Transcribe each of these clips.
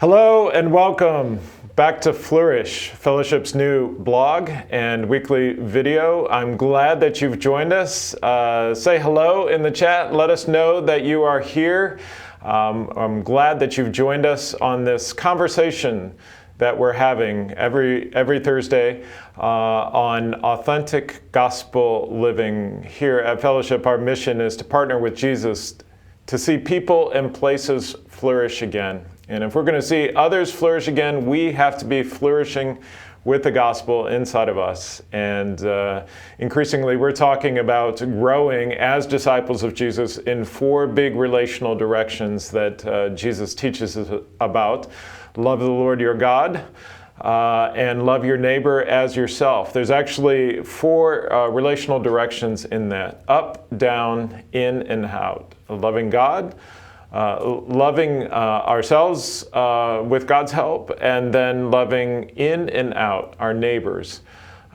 Hello and welcome back to Flourish, Fellowship's new blog and weekly video. I'm glad that you've joined us. Say hello in the chat. Let us know that you are here. I'm glad that you've joined us on this conversation that we're having every Thursday on authentic gospel living. Here at Fellowship, our mission is to partner with Jesus to see people and places flourish again. And if we're going to see others flourish again, we have to be flourishing with the gospel inside of us. And increasingly, we're talking about growing as disciples of Jesus in 4 big relational directions that Jesus teaches us about. Love the Lord your God, and love your neighbor as yourself. There's actually 4 relational directions in that: up, down, in, and out. Loving God, loving ourselves with God's help, and then loving in and out our neighbors,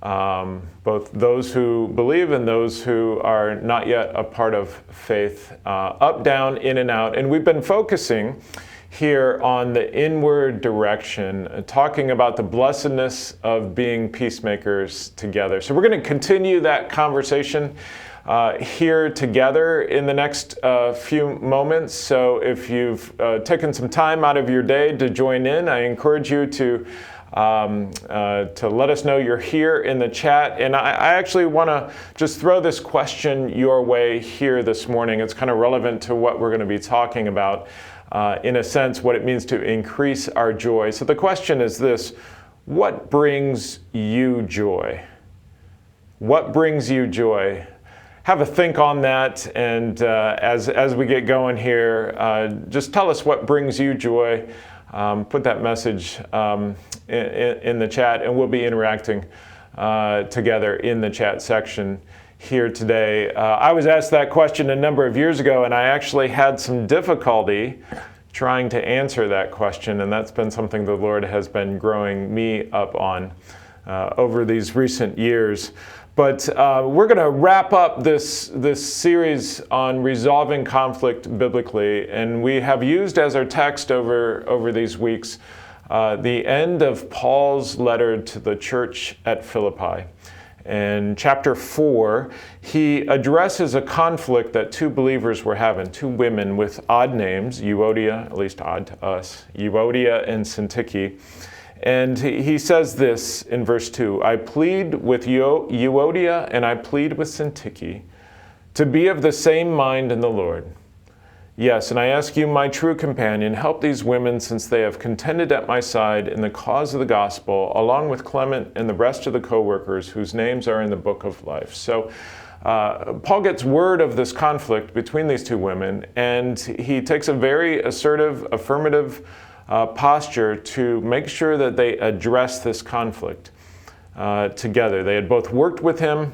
both those who believe and those who are not yet a part of faith. Up, down, in, and out. And we've been focusing here on the inward direction, talking about the blessedness of being peacemakers together. So we're going to continue that conversation here together in the next few moments. So if you've taken some time out of your day to join in, I encourage you to let us know you're here in the chat. And I actually want to just throw this question your way here this morning. It's kind of relevant to what we're going to be talking about, in a sense, what it means to increase our joy. So the question is this: what brings you joy? What brings you joy? Have a think on that, and as we get going here, just tell us what brings you joy. Put that message in the chat, and we'll be interacting together in the chat section here today. I was asked that question a number of years ago, and I actually had some difficulty trying to answer that question, and that's been something the Lord has been growing me up on over these recent years. But we're going to wrap up this series on resolving conflict biblically, and we have used as our text over these weeks the end of Paul's letter to the church at Philippi. In chapter 4, he addresses a conflict that 2 believers were having, 2 women with odd names, Euodia, at least odd to us, Euodia and Syntyche. And he says this in verse 2: I plead with Euodia and I plead with Syntyche to be of the same mind in the Lord. Yes, and I ask you, my true companion, help these women, since they have contended at my side in the cause of the gospel, along with Clement and the rest of the co-workers whose names are in the book of life. So Paul gets word of this conflict between these 2 women, and he takes a very assertive, affirmative posture to make sure that they address this conflict together. They had both worked with him.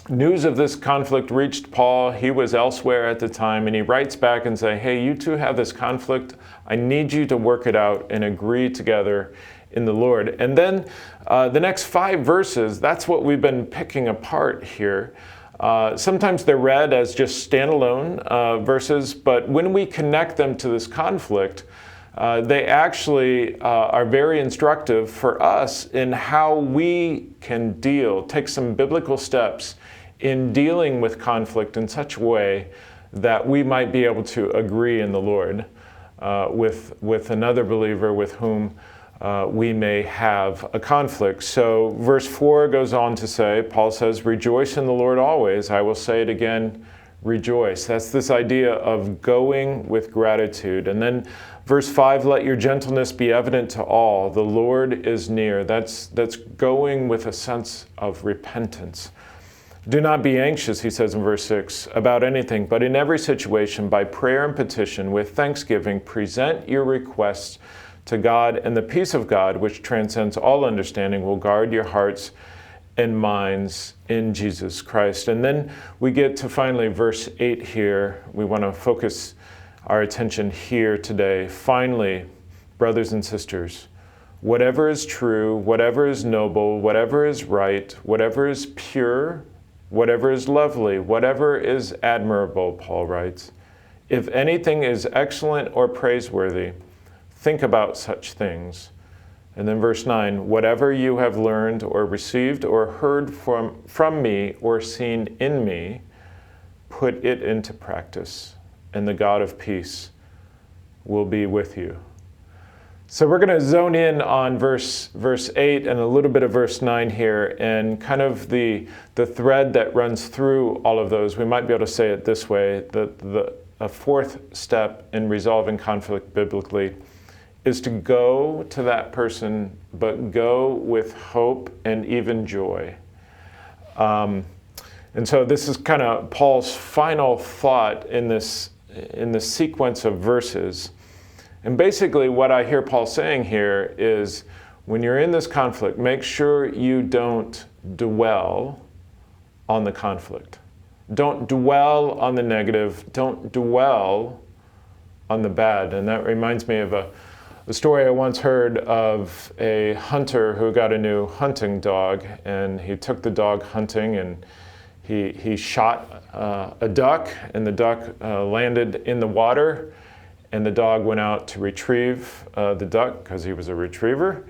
News of this conflict reached Paul. He was elsewhere at the time, and he writes back and says, hey, you 2 have this conflict. I need you to work it out and agree together in the Lord. And then the next 5 verses, that's what we've been picking apart here. Sometimes they're read as just standalone verses, but when we connect them to this conflict, they actually are very instructive for us in how we can take some biblical steps in dealing with conflict in such a way that we might be able to agree in the Lord with another believer with whom we may have a conflict. So verse 4 goes on to say, Paul says, rejoice in the Lord always. I will say it again, rejoice. That's this idea of going with gratitude. And then verse 5, let your gentleness be evident to all. The Lord is near. That's going with a sense of repentance. Do not be anxious, he says in verse 6, about anything, but in every situation, by prayer and petition, with thanksgiving, present your requests to God, and the peace of God, which transcends all understanding, will guard your hearts and minds in Jesus Christ. And then we get to finally verse 8 here. We want to focus our attention here today. Finally, brothers and sisters, whatever is true, whatever is noble, whatever is right, whatever is pure, whatever is lovely, whatever is admirable, Paul writes, if anything is excellent or praiseworthy, think about such things. And then verse 9, whatever you have learned or received or heard from me or seen in me, put it into practice, and the God of peace will be with you. So we're going to zone in on verse 8 and a little bit of verse 9 here, and kind of the thread that runs through all of those. We might be able to say it this way, a fourth step in resolving conflict biblically is to go to that person, but go with hope and even joy. And so this is kind of Paul's final thought in this sequence of verses. And basically what I hear Paul saying here is, when you're in this conflict, make sure you don't dwell on the conflict. Don't dwell on the negative. Don't dwell on the bad. And that reminds me of a story I once heard of a hunter who got a new hunting dog, and he took the dog hunting, and he shot a duck, and the duck landed in the water. And the dog went out to retrieve the duck because he was a retriever.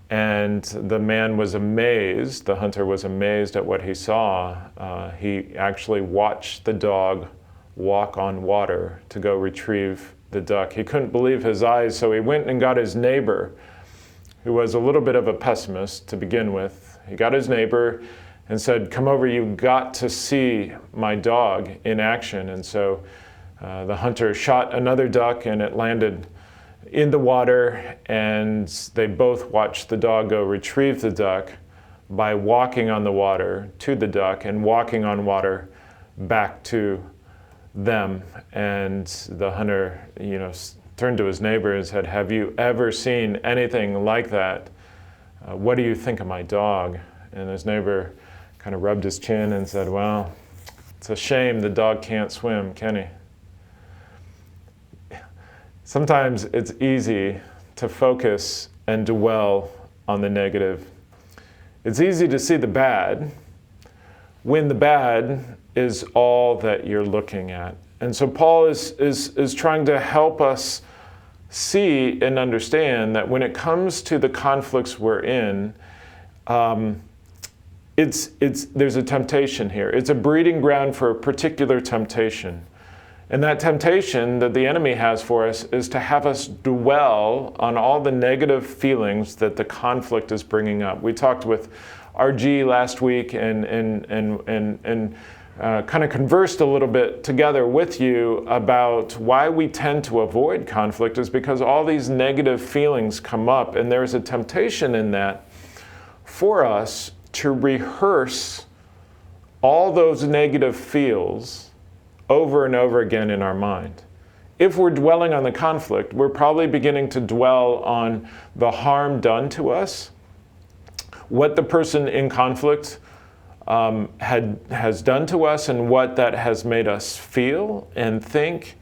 And the man was amazed, the hunter was amazed at what he saw. He actually watched the dog walk on water to go retrieve the duck. He couldn't believe his eyes, so he went and got his neighbor, who was a little bit of a pessimist to begin with. He got his neighbor and said, "Come over, you've got to see my dog in action." And so the hunter shot another duck, and it landed in the water, and they both watched the dog go retrieve the duck by walking on the water to the duck and walking on water back to them. And the hunter, turned to his neighbor and said, "Have you ever seen anything like that? What do you think of my dog?" And his neighbor kind of rubbed his chin and said, "Well, it's a shame the dog can't swim, can he?" Sometimes it's easy to focus and dwell on the negative. It's easy to see the bad when the bad is all that you're looking at. And so Paul is trying to help us see and understand that when it comes to the conflicts we're in, there's a temptation here. It's a breeding ground for a particular temptation. And that temptation that the enemy has for us is to have us dwell on all the negative feelings that the conflict is bringing up. We talked with RG last week and kind of conversed a little bit together with you about why we tend to avoid conflict is because all these negative feelings come up, and there's a temptation in that for us to rehearse all those negative feels over and over again in our mind. If we're dwelling on the conflict, we're probably beginning to dwell on the harm done to us, what the person in conflict has done to us, and what that has made us feel and think.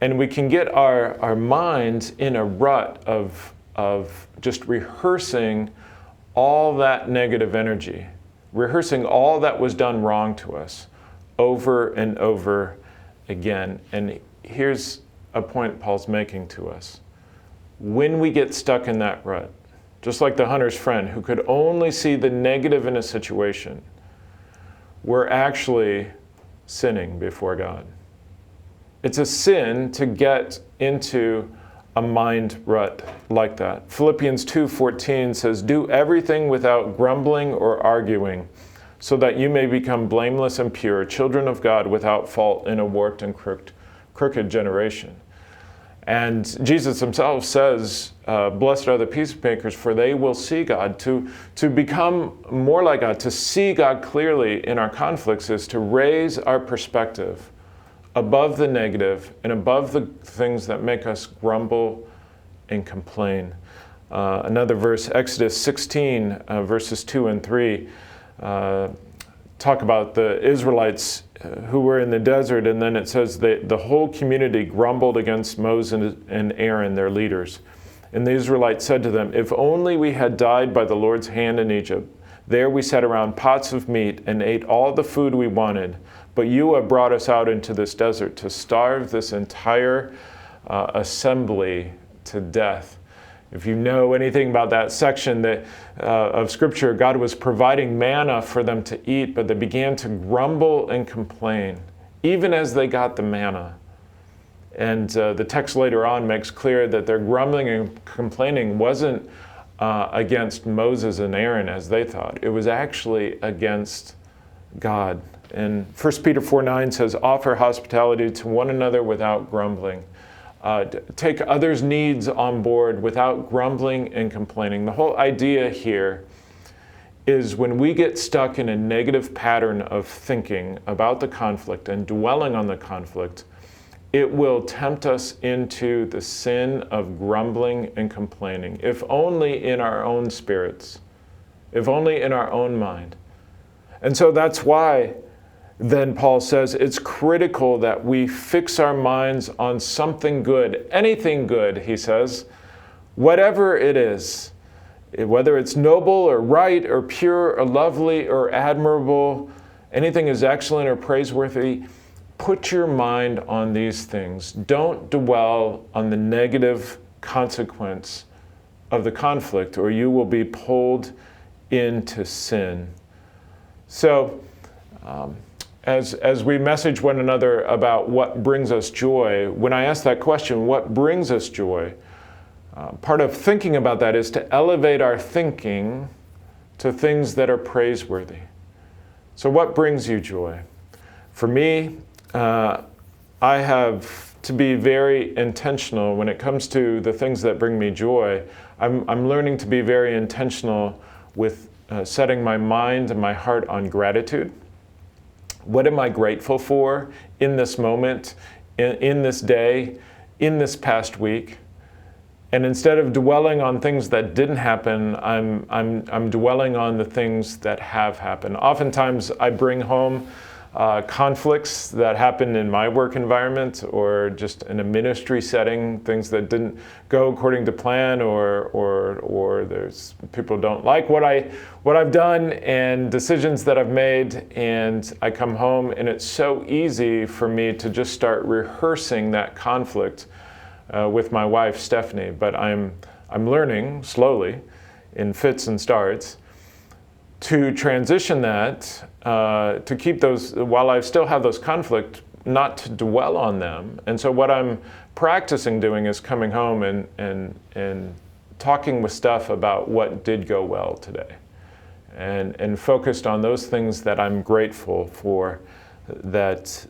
And we can get our minds in a rut of just rehearsing all that negative energy, rehearsing all that was done wrong to us over and over again. And here's a point Paul's making to us. When we get stuck in that rut, just like the hunter's friend who could only see the negative in a situation, we're actually sinning before God. It's a sin to get into a mind rut like that. Philippians 2:14 says, "Do everything without grumbling or arguing, so that you may become blameless and pure, children of God without fault in a warped and crooked generation." And Jesus himself says, "Blessed are the peacemakers, for they will see God." To become more like God, to see God clearly in our conflicts, is to raise our perspective above the negative and above the things that make us grumble and complain. Another verse, Exodus 16, verses 2 and 3, talk about the Israelites who were in the desert, and then it says that the whole community grumbled against Moses and Aaron, their leaders. And the Israelites said to them, "If only we had died by the Lord's hand in Egypt. There we sat around pots of meat and ate all the food we wanted. But you have brought us out into this desert to starve this entire assembly to death. If you know anything about that section of Scripture, God was providing manna for them to eat, but they began to grumble and complain, even as they got the manna. And the text later on makes clear that their grumbling and complaining wasn't against Moses and Aaron as they thought. It was actually against God. And 1 Peter 4:9 says, offer hospitality to one another without grumbling. Take others' needs on board without grumbling and complaining. The whole idea here is when we get stuck in a negative pattern of thinking about the conflict and dwelling on the conflict, it will tempt us into the sin of grumbling and complaining, if only in our own spirits, if only in our own mind. And so that's why then Paul says it's critical that we fix our minds on something good, anything good, he says, whatever it is, whether it's noble or right or pure or lovely or admirable, anything is excellent or praiseworthy. Put your mind on these things. Don't dwell on the negative consequence of the conflict, or you will be pulled into sin. So, as we message one another about what brings us joy, when I ask that question, what brings us joy? Part of thinking about that is to elevate our thinking to things that are praiseworthy. So what brings you joy? For me, I have to be very intentional when it comes to the things that bring me joy. I'm learning to be very intentional with setting my mind and my heart on gratitude. What am I grateful for in this moment, in this day, in this past week? And instead of dwelling on things that didn't happen, I'm dwelling on the things that have happened. Oftentimes I bring home conflicts that happen in my work environment or just in a ministry setting, things that didn't go according to plan, or there's people don't like what I've done and decisions that I've made, and I come home and it's so easy for me to just start rehearsing that conflict with my wife Stephanie. But I'm learning slowly in fits and starts to transition that, to keep those, while I still have those conflicts, not to dwell on them. And so what I'm practicing doing is coming home and talking with Steph about what did go well today, and focused on those things that I'm grateful for that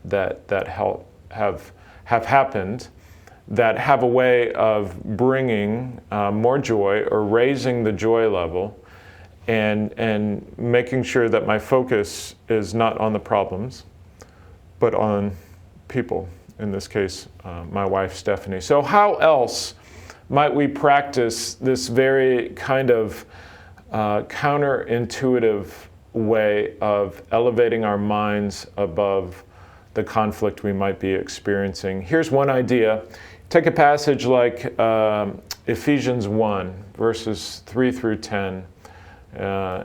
have happened, that have a way of bringing more joy or raising the joy level. And making sure that my focus is not on the problems, but on people, in this case, my wife, Stephanie. So how else might we practice this very kind of counterintuitive way of elevating our minds above the conflict we might be experiencing? Here's one idea. Take a passage like Ephesians 1, verses 3 through 10.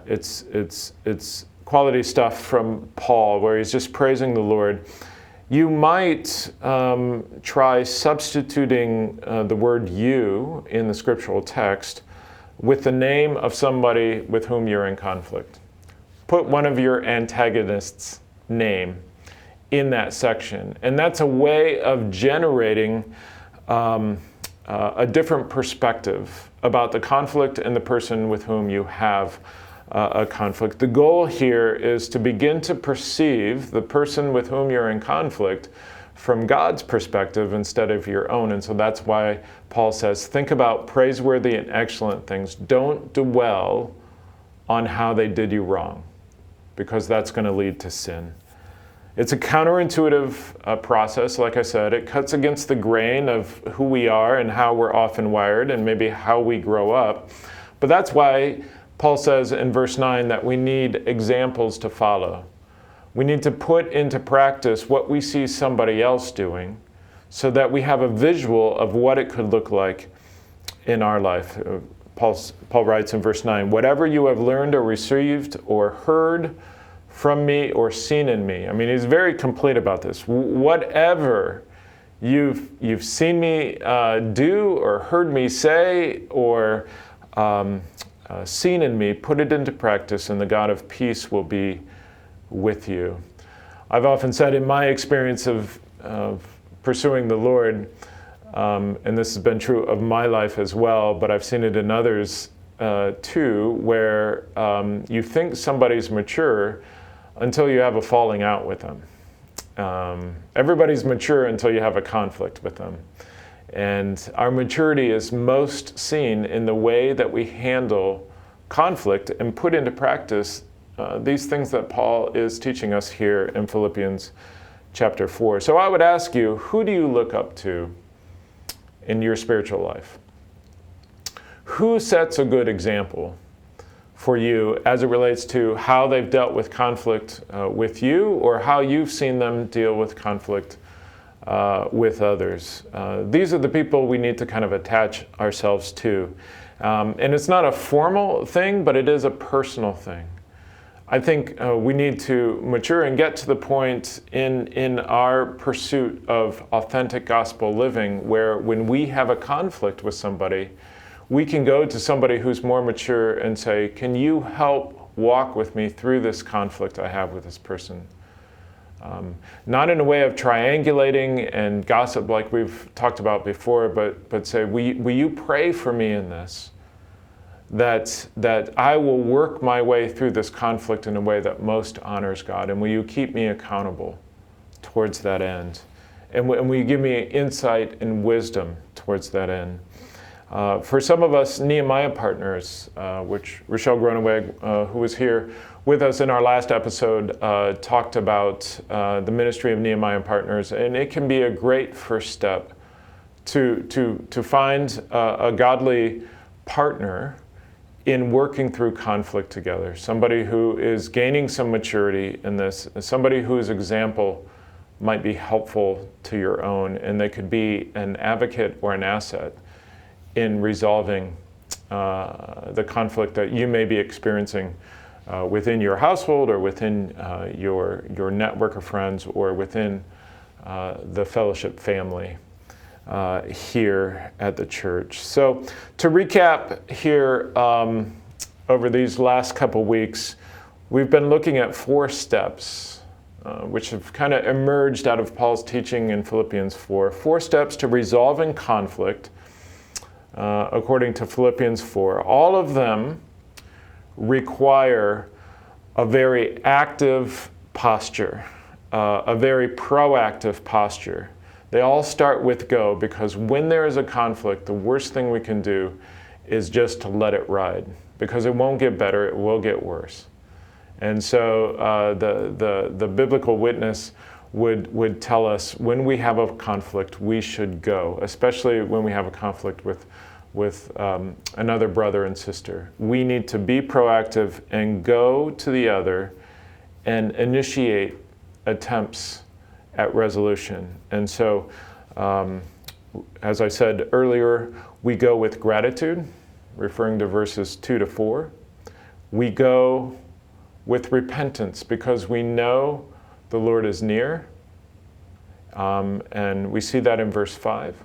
It's quality stuff from Paul where he's just praising the Lord. You might try substituting the word you in the scriptural text with the name of somebody with whom you're in conflict. Put one of your antagonists' name in that section. And that's a way of generating a different perspective about the conflict and the person with whom you have a conflict. The goal here is to begin to perceive the person with whom you're in conflict from God's perspective instead of your own. And so that's why Paul says, think about praiseworthy and excellent things. Don't dwell on how they did you wrong, because that's going to lead to sin. It's a counterintuitive process. Like I said, it cuts against the grain of who we are and how we're often wired and maybe how we grow up. But that's why Paul says in verse 9 that we need examples to follow. We need to put into practice what we see somebody else doing so that we have a visual of what it could look like in our life. Paul writes in verse 9, whatever you have learned or received or heard from me or seen in me. I mean, he's very complete about this. Whatever you've seen me do or heard me say or seen in me, put it into practice, and the God of peace will be with you. I've often said in my experience of pursuing the Lord, and this has been true of my life as well, but I've seen it in others too, where you think somebody's mature until you have a falling out with them. Everybody's mature until you have a conflict with them. And our maturity is most seen in the way that we handle conflict and put into practice these things that Paul is teaching us here in Philippians chapter 4. So I would ask you, who do you look up to in your spiritual life? Who sets a good example for you as it relates to how they've dealt with conflict with you, or how you've seen them deal with conflict with others? These are the people we need to kind of attach ourselves to. And it's not a formal thing, but it is a personal thing. I think we need to mature and get to the point in our pursuit of authentic gospel living where when we have a conflict with somebody, we can go to somebody who's more mature and say, can you help walk with me through this conflict I have with this person? Not in a way of triangulating and gossip like we've talked about before, but say, will you pray for me in this? That I will work my way through this conflict in a way that most honors God, and will you keep me accountable towards that end? And will you give me insight and wisdom towards that end? For some of us Nehemiah partners, which Rochelle Groneweg, who was here with us in our last episode, talked about the ministry of Nehemiah partners, and it can be a great first step to find a godly partner in working through conflict together, somebody who is gaining some maturity in this, somebody whose example might be helpful to your own, and they could be an advocate or an asset in resolving the conflict that you may be experiencing within your household or within your network of friends or within the fellowship family here at the church. So to recap here, over these last couple weeks, we've been looking at 4 steps which have kind of emerged out of Paul's teaching in Philippians 4. 4 steps to resolving conflict according to Philippians 4. All of them require a very active posture, a very proactive posture. They all start with go, because when there is a conflict, the worst thing we can do is just to let it ride, because it won't get better, it will get worse. And so the biblical witness would tell us when we have a conflict, we should go, especially when we have a conflict with another brother and sister. We need to be proactive and go to the other and initiate attempts at resolution. And so, as I said earlier, we go with gratitude, referring to verses 2 to 4. We go with repentance because we know the Lord is near. And we see that in verse 5,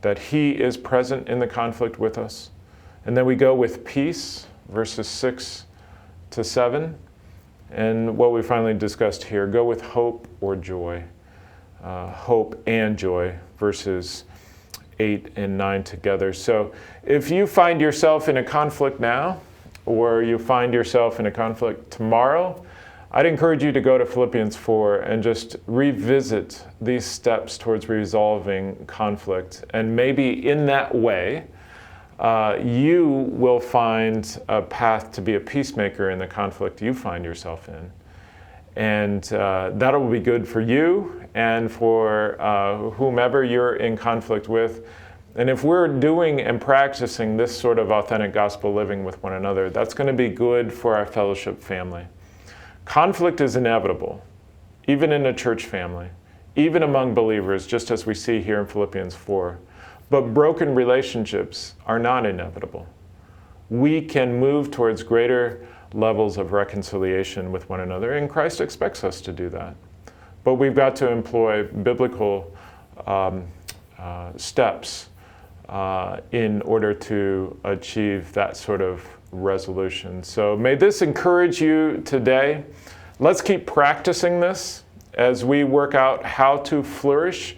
that He is present in the conflict with us. And then we go with peace, verses 6 to 7. And what we finally discussed here, go with hope or joy. Hope and joy, verses 8 and 9 together. So if you find yourself in a conflict now, or you find yourself in a conflict tomorrow, I'd encourage you to go to Philippians 4 and just revisit these steps towards resolving conflict. And maybe in that way, you will find a path to be a peacemaker in the conflict you find yourself in. And that will be good for you and for whomever you're in conflict with. And if we're doing and practicing this sort of authentic gospel living with one another, that's going to be good for our fellowship family. Conflict is inevitable, even in a church family, even among believers, just as we see here in Philippians 4. But broken relationships are not inevitable. We can move towards greater levels of reconciliation with one another, and Christ expects us to do that. But we've got to employ biblical steps in order to achieve that sort of resolution. So may this encourage you today. Let's keep practicing this as we work out how to flourish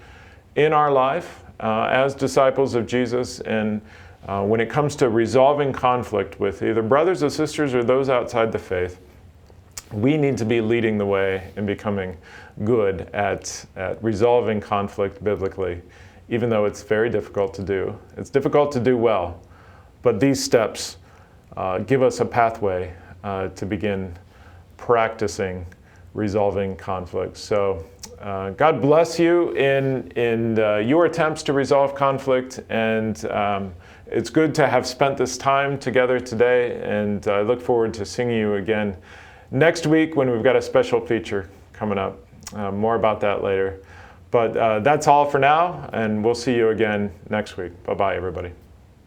in our life as disciples of Jesus, and when it comes to resolving conflict with either brothers or sisters or those outside the faith. We need to be leading the way and becoming good at resolving conflict biblically, even though it's very difficult to do. It's difficult to do well, but these steps give us a pathway to begin practicing resolving conflicts. So God bless you in your attempts to resolve conflict, and it's good to have spent this time together today, and I look forward to seeing you again next week when we've got a special feature coming up. More about that later. But that's all for now, and we'll see you again next week. Bye-bye, everybody.